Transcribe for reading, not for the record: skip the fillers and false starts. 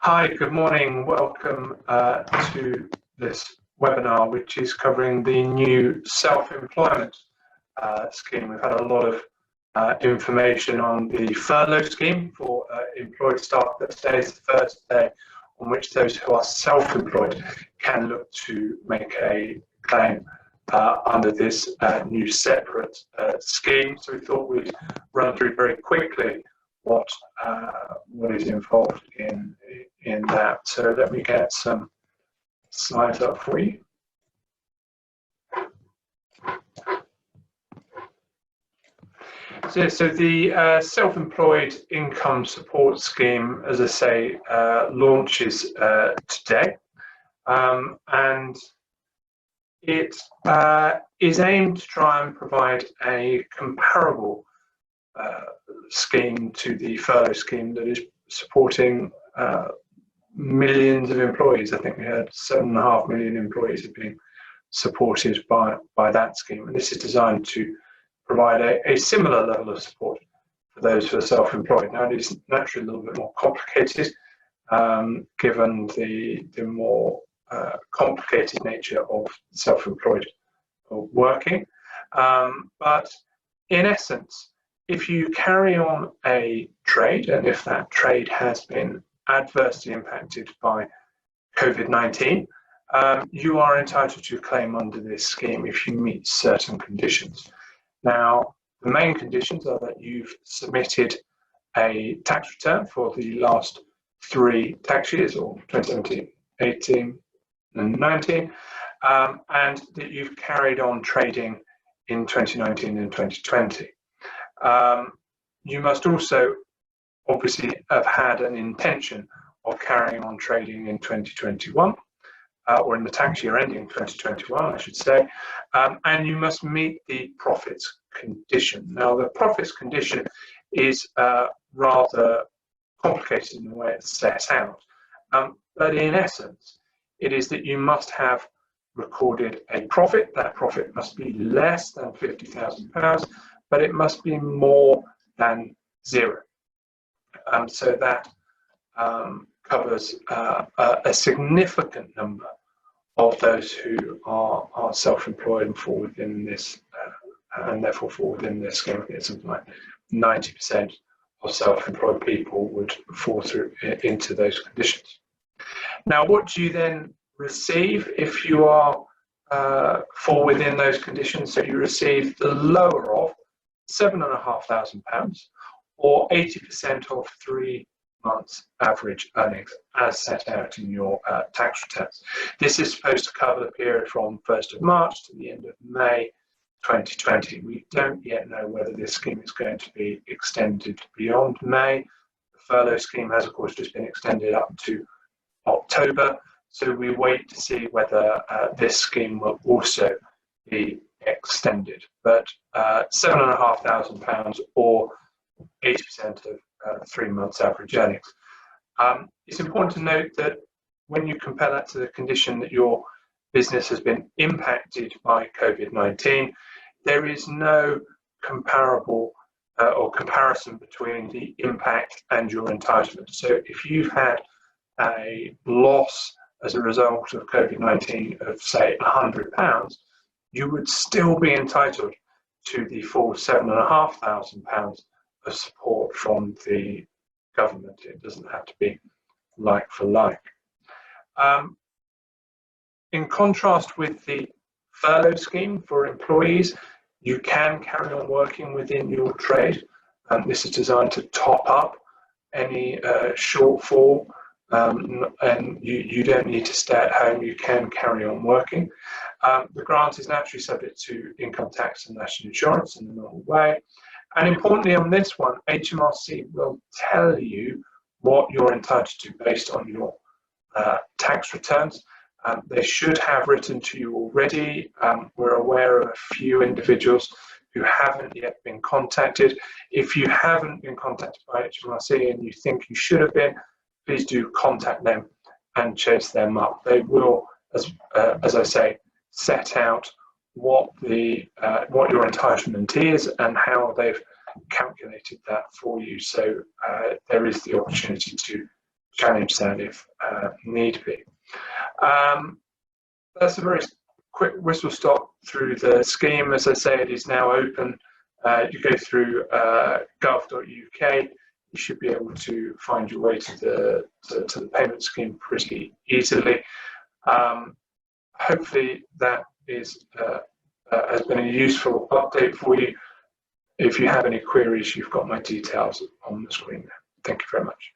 Hi, good morning. Welcome to this webinar, which is covering the new self-employment scheme. We've had a lot of information on the furlough scheme for employed staff, but today is the first day on which those who are self-employed can look to make a claim under this new separate scheme. So we thought we'd run through very quickly what is involved in that. So let me get some slides up for you. So the self-employed income support scheme, as I say, launches today, and it is aimed to try and provide a comparable scheme to the furlough scheme that is supporting millions of employees. I think we had 7.5 million employees have been supported by that scheme, and this is designed to provide a similar level of support for those who are self-employed. Now, it is naturally a little bit more complicated given the more complicated nature of self-employed working, but in essence, if you carry on a trade, and if that trade has been adversely impacted by COVID-19, you are entitled to claim under this scheme if you meet certain conditions. Now, the main conditions are that you've submitted a tax return for the last 3 tax years, or 2017, 18, and 19, and that you've carried on trading in 2019 and 2020. You must also obviously have had an intention of carrying on trading in 2021, or in the tax year ending 2021, I should say, and you must meet the profits condition. Now, the profits condition is rather complicated in the way it's set out, but in essence, it is that you must have recorded a profit. That profit must be less than £50,000, but it must be more than 0. So that covers a significant number of those who are self-employed and fall within this, and therefore fall within this scheme. It's something like 90% of self-employed people would fall through into those conditions. Now, what do you then receive if you are fall within those conditions? So you receive the lower of £7,500, or 80% of 3 months average earnings as set out in your tax returns. This is supposed to cover the period from 1st of March to the end of May 2020. We don't yet know whether this scheme is going to be extended beyond May. The furlough scheme has, of course, just been extended up to October, so we wait to see whether this scheme will also be extended. But £7,500, or 80% of 3 months average earnings. It's important to note that when you compare that to the condition that your business has been impacted by COVID-19, there is no comparable or comparison between the impact and your entitlement. So if you've had a loss as a result of COVID-19 of, say, £100, you would still be entitled to the full £7,500 of support from the government. It doesn't have to be like for like. In contrast with the furlough scheme for employees, you can carry on working within your trade. This is designed to top up any shortfall, and you don't need to stay at home. You can carry on working. The grant is naturally subject to income tax and national insurance in the normal way. And importantly on this one, HMRC will tell you what you're entitled to based on your tax returns. They should have written to you already. We're aware of a few individuals who haven't yet been contacted. If you haven't been contacted by HMRC and you think you should have been, please do contact them and chase them up. They will, as I say, set out what your entitlement is and how they've calculated that for you. So there is the opportunity to challenge that if need be. That's a very quick whistle stop through the scheme. As I say, it is now open. You go through gov.uk. You should be able to find your way to the payment scheme pretty easily. Hopefully that has been a useful update for you. If you have any queries, you've got my details on the screen there. Thank you very much.